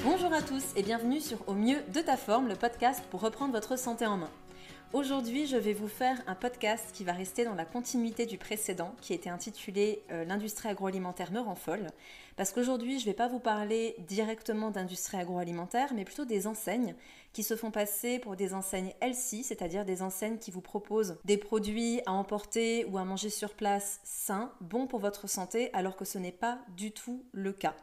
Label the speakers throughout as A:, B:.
A: Bonjour à tous et bienvenue sur Au mieux de ta forme, le podcast pour reprendre votre santé en main. Aujourd'hui, je vais vous faire un podcast qui va rester dans la continuité du précédent, qui était intitulé L'industrie agroalimentaire me rend folle. Parce qu'aujourd'hui, je ne vais pas vous parler directement d'industrie agroalimentaire, mais plutôt des enseignes qui se font passer pour des enseignes healthy, c'est-à-dire des enseignes qui vous proposent des produits à emporter ou à manger sur place sains, bons pour votre santé, alors que ce n'est pas du tout le cas.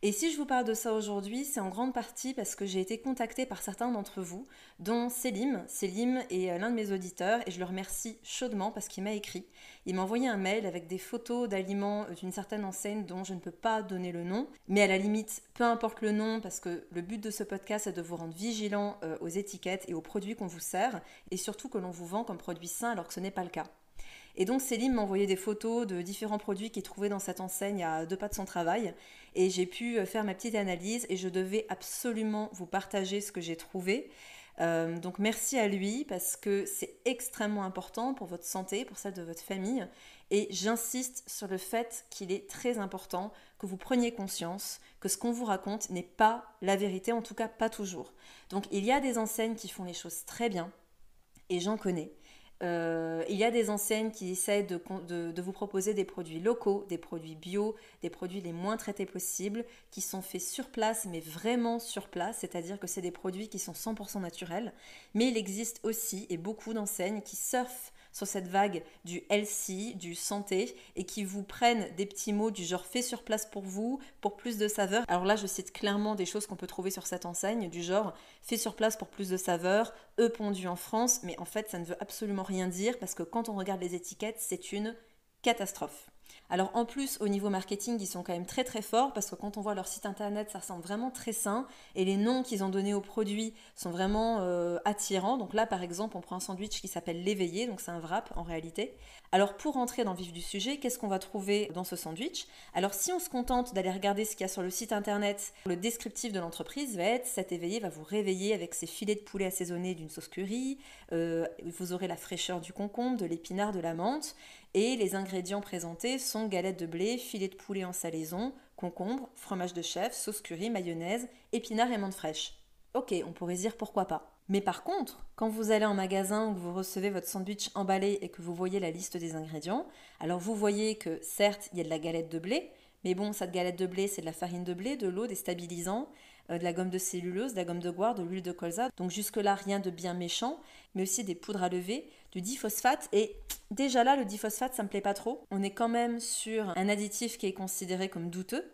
A: Et si je vous parle de ça aujourd'hui, c'est en grande partie parce que j'ai été contactée par certains d'entre vous, dont Selim. Selim est l'un de mes auditeurs et je le remercie chaudement parce qu'il m'a écrit. Il m'a envoyé un mail avec des photos d'aliments d'une certaine enseigne dont je ne peux pas donner le nom. Mais à la limite, peu importe le nom, parce que le but de ce podcast est de vous rendre vigilant aux étiquettes et aux produits qu'on vous sert, et surtout que l'on vous vend comme produits sains alors que ce n'est pas le cas. Et donc Céline m'a envoyé des photos de différents produits qu'il trouvait dans cette enseigne à 2 pas de son travail. Et j'ai pu faire ma petite analyse et je devais absolument vous partager ce que j'ai trouvé. Donc merci à lui parce que c'est extrêmement important pour votre santé, pour celle de votre famille. Et j'insiste sur le fait qu'il est très important que vous preniez conscience que ce qu'on vous raconte n'est pas la vérité, en tout cas pas toujours. Donc il y a des enseignes qui font les choses très bien et j'en connais. Il y a des enseignes qui essaient de vous proposer des produits locaux, des produits bio, des produits les moins traités possibles, qui sont faits sur place, mais vraiment sur place, c'est-à-dire que c'est des produits qui sont 100% naturels. Mais il existe aussi, et beaucoup d'enseignes, qui surfent sur cette vague du healthy, du santé, et qui vous prennent des petits mots du genre fait sur place pour vous, pour plus de saveur. Alors là, je cite clairement des choses qu'on peut trouver sur cette enseigne, du genre fait sur place pour plus de saveur, œufs pondus en France, mais en fait, ça ne veut absolument rien dire parce que quand on regarde les étiquettes, c'est une catastrophe. Alors en plus, au niveau marketing, ils sont quand même très très forts parce que quand on voit leur site internet, ça ressemble vraiment très sain et les noms qu'ils ont donnés aux produits sont vraiment attirants. Donc là, par exemple, on prend un sandwich qui s'appelle l'éveillé, donc c'est un wrap en réalité. Alors pour rentrer dans le vif du sujet, qu'est-ce qu'on va trouver dans ce sandwich ? Alors si on se contente d'aller regarder ce qu'il y a sur le site internet, le descriptif de l'entreprise va être « Cet éveillé va vous réveiller avec ses filets de poulet assaisonnés d'une sauce curry, vous aurez la fraîcheur du concombre, de l'épinard, de la menthe ». Et les ingrédients présentés sont galettes de blé, filet de poulet en salaison, concombre, fromage de chèvre, sauce curry, mayonnaise, épinards et menthe fraîche. Ok, on pourrait se dire pourquoi pas. Mais par contre, quand vous allez en magasin ou que vous recevez votre sandwich emballé et que vous voyez la liste des ingrédients, alors vous voyez que certes, il y a de la galette de blé, mais bon, cette galette de blé, c'est de la farine de blé, de l'eau, des stabilisants, de la gomme de cellulose, de la gomme de goire, de l'huile de colza. Donc jusque-là, rien de bien méchant, mais aussi des poudres à lever, du diphosphate. Et déjà là, le diphosphate, ça me plaît pas trop. On est quand même sur un additif qui est considéré comme douteux.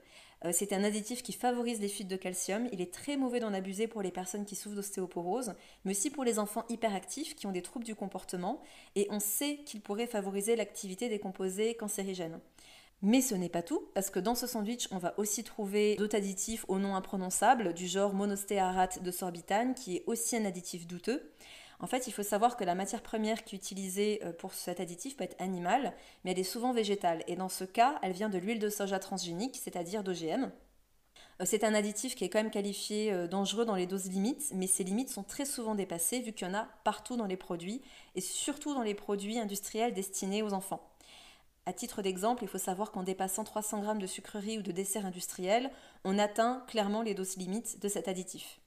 A: C'est un additif qui favorise les fuites de calcium. Il est très mauvais d'en abuser pour les personnes qui souffrent d'ostéoporose, mais aussi pour les enfants hyperactifs qui ont des troubles du comportement. Et on sait qu'il pourrait favoriser l'activité des composés cancérigènes. Mais ce n'est pas tout, parce que dans ce sandwich, on va aussi trouver d'autres additifs au nom imprononçable, du genre monostéarate de sorbitane, qui est aussi un additif douteux. En fait, il faut savoir que la matière première qui est utilisée pour cet additif peut être animale, mais elle est souvent végétale. Et dans ce cas, elle vient de l'huile de soja transgénique, c'est-à-dire d'OGM. C'est un additif qui est quand même qualifié dangereux dans les doses limites, mais ces limites sont très souvent dépassées vu qu'il y en a partout dans les produits, et surtout dans les produits industriels destinés aux enfants. À titre d'exemple, il faut savoir qu'en dépassant 300 g de sucreries ou de desserts industriels, on atteint clairement les doses limites de cet additif.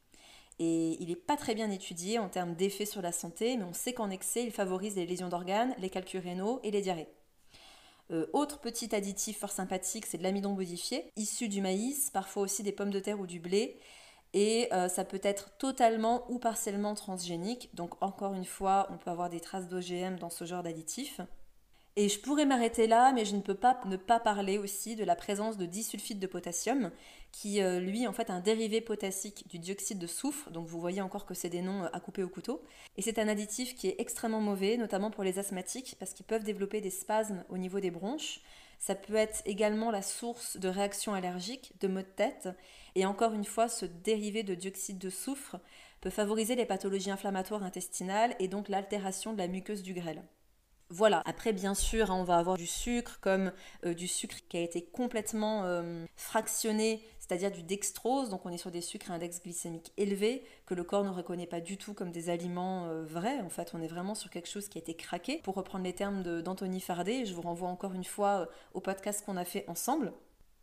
A: Et il n'est pas très bien étudié en termes d'effets sur la santé, mais on sait qu'en excès, il favorise les lésions d'organes, les calculs rénaux et les diarrhées. Autre petit additif fort sympathique, c'est de l'amidon modifié, issu du maïs, parfois aussi des pommes de terre ou du blé. Et ça peut être totalement ou partiellement transgénique. Donc encore une fois, on peut avoir des traces d'OGM dans ce genre d'additifs. Et je pourrais m'arrêter là, mais je ne peux pas ne pas parler aussi de la présence de disulfide de potassium, qui lui en fait un dérivé potassique du dioxyde de soufre, donc vous voyez encore que c'est des noms à couper au couteau. Et c'est un additif qui est extrêmement mauvais, notamment pour les asthmatiques, parce qu'ils peuvent développer des spasmes au niveau des bronches. Ça peut être également la source de réactions allergiques, de maux de tête. Et encore une fois, ce dérivé de dioxyde de soufre peut favoriser les pathologies inflammatoires intestinales et donc l'altération de la muqueuse du grêle. Voilà, après bien sûr, on va avoir du sucre comme du sucre qui a été complètement fractionné, c'est-à-dire du dextrose, donc on est sur des sucres à index glycémique élevé, que le corps ne reconnaît pas du tout comme des aliments vrais. En fait, on est vraiment sur quelque chose qui a été craqué. Pour reprendre les termes d'Anthony Fardet, je vous renvoie encore une fois au podcast qu'on a fait ensemble.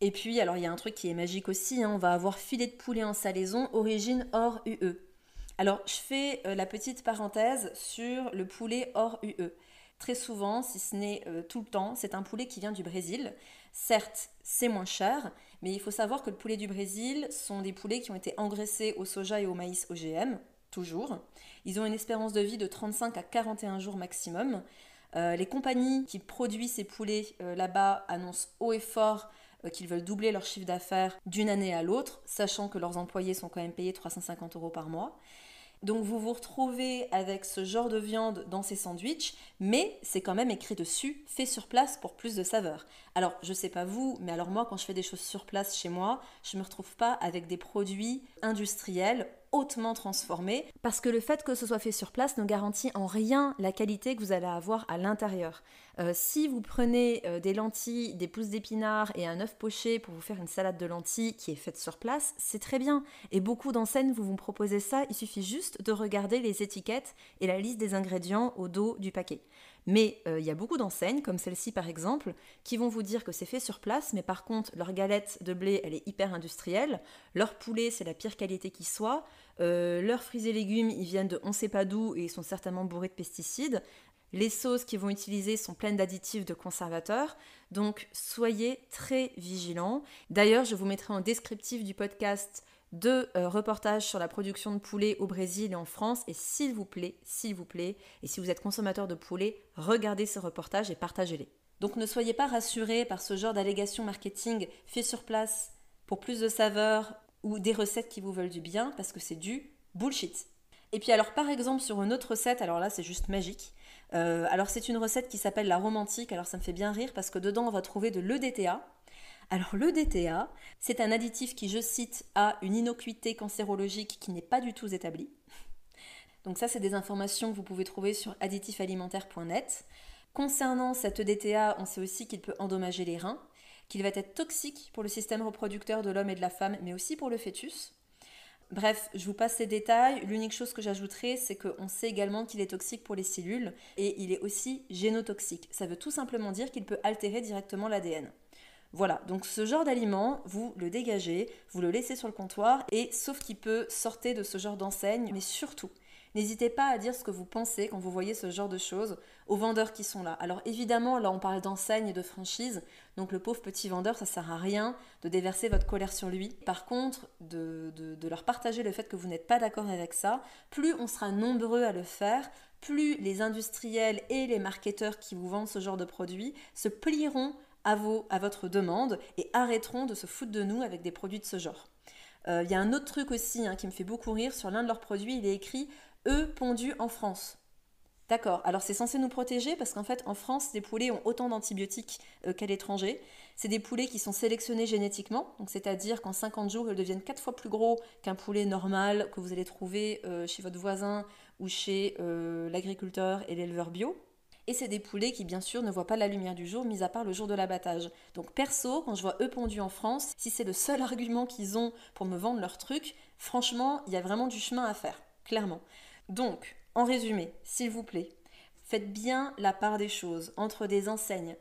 A: Et puis, alors il y a un truc qui est magique aussi, hein, on va avoir filet de poulet en salaison, origine hors UE. Alors, je fais la petite parenthèse sur le poulet hors UE. Très souvent, si ce n'est tout le temps, c'est un poulet qui vient du Brésil. Certes, c'est moins cher, mais il faut savoir que le poulet du Brésil sont des poulets qui ont été engraissés au soja et au maïs OGM, toujours. Ils ont une espérance de vie de 35 à 41 jours maximum. Les compagnies qui produisent ces poulets là-bas annoncent haut et fort qu'ils veulent doubler leur chiffre d'affaires d'une année à l'autre, sachant que leurs employés sont quand même payés 350 € par mois. Donc vous vous retrouvez avec ce genre de viande dans ces sandwichs, mais c'est quand même écrit dessus, fait sur place pour plus de saveur. Alors je sais pas vous, mais alors moi quand je fais des choses sur place chez moi, je me retrouve pas avec des produits industriels hautement transformés, parce que le fait que ce soit fait sur place ne garantit en rien la qualité que vous allez avoir à l'intérieur. Si vous prenez des lentilles, des pousses d'épinards et un œuf poché pour vous faire une salade de lentilles qui est faite sur place, c'est très bien. Et beaucoup d'enseignes vous proposez ça, il suffit juste de regarder les étiquettes et la liste des ingrédients au dos du paquet. Mais il y a beaucoup d'enseignes, comme celle-ci par exemple, qui vont vous dire que c'est fait sur place, mais par contre, leur galette de blé, elle est hyper industrielle, leur poulet, c'est la pire qualité qui soit, leurs fruits et légumes, ils viennent de on sait pas d'où et ils sont certainement bourrés de pesticides. Les sauces qu'ils vont utiliser sont pleines d'additifs, de conservateurs, donc soyez très vigilants. D'ailleurs, je vous mettrai en descriptif du podcast deux reportages sur la production de poulet au Brésil et en France. Et s'il vous plaît, et si vous êtes consommateur de poulet, regardez ces reportages et partagez-les. Donc ne soyez pas rassurés par ce genre d'allégations marketing fait sur place pour plus de saveur ou des recettes qui vous veulent du bien, parce que c'est du bullshit. Et puis alors par exemple sur une autre recette, alors là c'est juste magique. Alors c'est une recette qui s'appelle la romantique, alors ça me fait bien rire parce que dedans on va trouver de l'EDTA. Alors l'EDTA, c'est un additif qui, je cite, a une innocuité cancérologique qui n'est pas du tout établie. Donc ça c'est des informations que vous pouvez trouver sur additifsalimentaire.net. Concernant cet EDTA, on sait aussi qu'il peut endommager les reins, qu'il va être toxique pour le système reproducteur de l'homme et de la femme, mais aussi pour le fœtus. Bref, je vous passe ces détails. L'unique chose que j'ajouterai, c'est qu'on sait également qu'il est toxique pour les cellules et il est aussi génotoxique. Ça veut tout simplement dire qu'il peut altérer directement l'ADN. Voilà, donc ce genre d'aliment, vous le dégagez, vous le laissez sur le comptoir et sauf qu'il peut, sortez de ce genre d'enseigne, mais surtout, n'hésitez pas à dire ce que vous pensez quand vous voyez ce genre de choses aux vendeurs qui sont là. Alors évidemment, là on parle d'enseigne et de franchise, donc le pauvre petit vendeur, ça sert à rien de déverser votre colère sur lui. Par contre, de leur partager le fait que vous n'êtes pas d'accord avec ça, plus on sera nombreux à le faire, plus les industriels et les marketeurs qui vous vendent ce genre de produits se plieront à votre demande et arrêteront de se foutre de nous avec des produits de ce genre. Il y a un autre truc aussi qui me fait beaucoup rire, sur l'un de leurs produits, il est écrit « œufs pondus en France ». D'accord, alors c'est censé nous protéger parce qu'en fait en France, les poulets ont autant d'antibiotiques qu'à l'étranger. C'est des poulets qui sont sélectionnés génétiquement, donc c'est-à-dire qu'en 50 jours, ils deviennent 4 fois plus gros qu'un poulet normal que vous allez trouver chez votre voisin ou chez l'agriculteur et l'éleveur bio. Et c'est des poulets qui, bien sûr, ne voient pas la lumière du jour, mis à part le jour de l'abattage. Donc perso, quand je vois œufs pondus en France, si c'est le seul argument qu'ils ont pour me vendre leur truc, franchement, il y a vraiment du chemin à faire, clairement. Donc, en résumé, s'il vous plaît, faites bien la part des choses entre des enseignes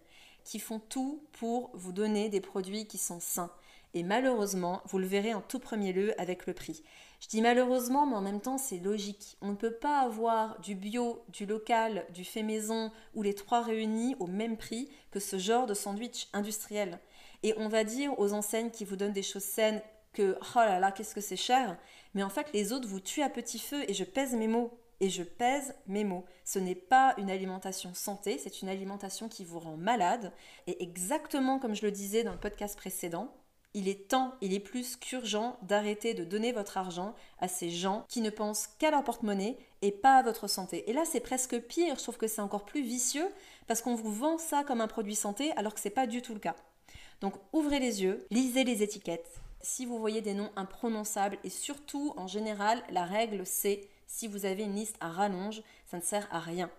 A: qui font tout pour vous donner des produits qui sont sains. Et malheureusement, vous le verrez en tout premier lieu avec le prix. Je dis malheureusement, mais en même temps, c'est logique. On ne peut pas avoir du bio, du local, du fait maison ou les trois réunis au même prix que ce genre de sandwich industriel. Et on va dire aux enseignes qui vous donnent des choses saines que « oh là là, qu'est-ce que c'est cher !» Mais en fait, les autres vous tuent à petit feu et je pèse mes mots. Et je pèse mes mots. Ce n'est pas une alimentation santé, c'est une alimentation qui vous rend malade. Et exactement comme je le disais dans le podcast précédent, il est plus qu'urgent d'arrêter de donner votre argent à ces gens qui ne pensent qu'à leur porte-monnaie et pas à votre santé. Et là, c'est presque pire, je trouve que c'est encore plus vicieux parce qu'on vous vend ça comme un produit santé alors que ce n'est pas du tout le cas. Donc ouvrez les yeux, lisez les étiquettes. Si vous voyez des noms imprononçables et surtout, en général, la règle c'est si vous avez une liste à rallonge, ça ne sert à rien.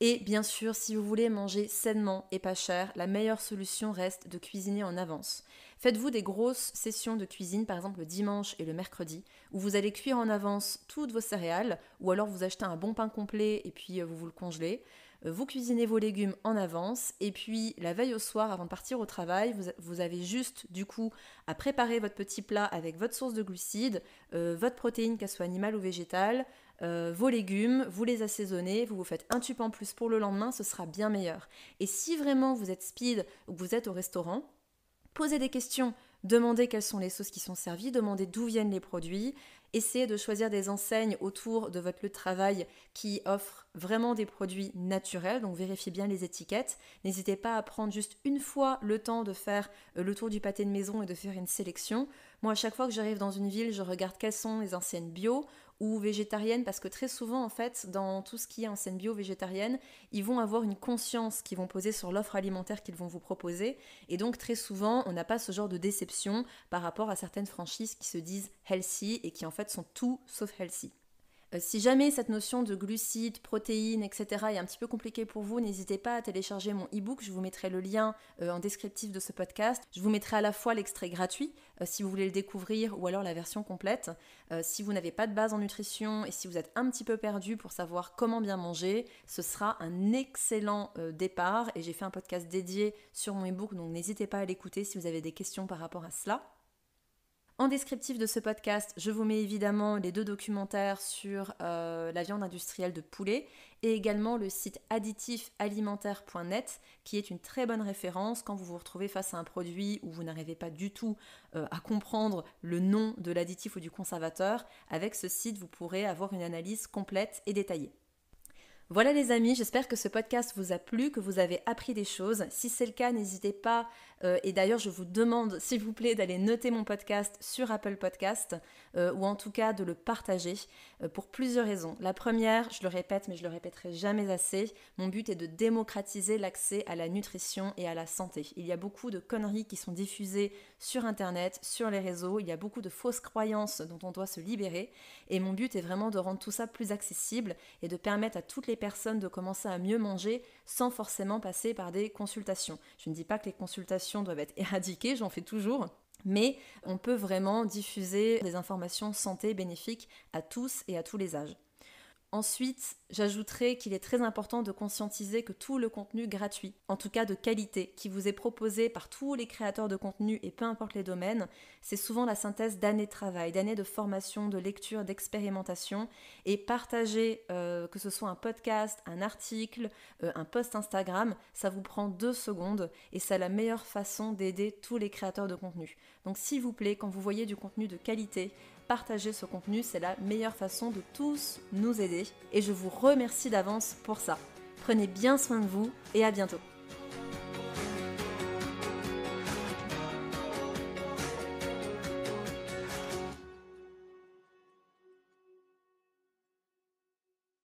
A: Et bien sûr, si vous voulez manger sainement et pas cher, la meilleure solution reste de cuisiner en avance. Faites-vous des grosses sessions de cuisine, par exemple le dimanche et le mercredi, où vous allez cuire en avance toutes vos céréales, ou alors vous achetez un bon pain complet et puis vous le congelez. vous cuisinez vos légumes en avance et puis la veille au soir avant de partir au travail, vous avez juste du coup à préparer votre petit plat avec votre source de glucides, votre protéine qu'elle soit animale ou végétale, vos légumes, vous les assaisonnez, vous faites un tube en plus pour le lendemain, ce sera bien meilleur. Et si vraiment vous êtes speed ou que vous êtes au restaurant, posez des questions, demandez quelles sont les sauces qui sont servies, demandez d'où viennent les produits, essayez de choisir des enseignes autour de votre lieu de travail qui offrent vraiment des produits naturels, donc vérifiez bien les étiquettes. N'hésitez pas à prendre juste une fois le temps de faire le tour du pâté de maison et de faire une sélection. Moi, à chaque fois que j'arrive dans une ville, je regarde quelles sont les enseignes bio ou végétariennes, parce que très souvent, en fait, dans tout ce qui est enseigne bio végétarienne, ils vont avoir une conscience qu'ils vont poser sur l'offre alimentaire qu'ils vont vous proposer, et donc très souvent, on n'a pas ce genre de déception par rapport à certaines franchises qui se disent healthy et qui en fait sont tout sauf healthy. Si jamais cette notion de glucides, protéines, etc. est un petit peu compliquée pour vous, n'hésitez pas à télécharger mon e-book, je vous mettrai le lien en descriptif de ce podcast. Je vous mettrai à la fois l'extrait gratuit, si vous voulez le découvrir, ou alors la version complète. Si vous n'avez pas de base en nutrition et si vous êtes un petit peu perdu pour savoir comment bien manger, ce sera un excellent départ. Et j'ai fait un podcast dédié sur mon e-book, donc n'hésitez pas à l'écouter si vous avez des questions par rapport à cela. En descriptif de ce podcast, je vous mets évidemment les 2 documentaires sur la viande industrielle de poulet et également le site additifalimentaire.net qui est une très bonne référence quand vous vous retrouvez face à un produit où vous n'arrivez pas du tout à comprendre le nom de l'additif ou du conservateur. Avec ce site, vous pourrez avoir une analyse complète et détaillée. Voilà les amis, j'espère que ce podcast vous a plu, que vous avez appris des choses. Si c'est le cas, n'hésitez pas, et d'ailleurs je vous demande s'il vous plaît d'aller noter mon podcast sur Apple Podcast ou en tout cas de le partager pour plusieurs raisons. La première, je le répète mais je le répéterai jamais assez, mon but est de démocratiser l'accès à la nutrition et à la santé. Il y a beaucoup de conneries qui sont diffusées sur Internet, sur les réseaux, il y a beaucoup de fausses croyances dont on doit se libérer et mon but est vraiment de rendre tout ça plus accessible et de permettre à toutes les personnes de commencer à mieux manger sans forcément passer par des consultations. Je ne dis pas que les consultations doivent être éradiquées, j'en fais toujours, mais on peut vraiment diffuser des informations santé bénéfiques à tous et à tous les âges. Ensuite, j'ajouterai qu'il est très important de conscientiser que tout le contenu gratuit, en tout cas de qualité, qui vous est proposé par tous les créateurs de contenu et peu importe les domaines, c'est souvent la synthèse d'années de travail, d'années de formation, de lecture, d'expérimentation et partager, que ce soit un podcast, un article, un post Instagram, ça vous prend 2 secondes et c'est la meilleure façon d'aider tous les créateurs de contenu. Donc s'il vous plaît, quand vous voyez du contenu de qualité, partagez ce contenu, c'est la meilleure façon de tous nous aider et je vous remercie d'avance pour ça. Prenez bien soin de vous et à bientôt.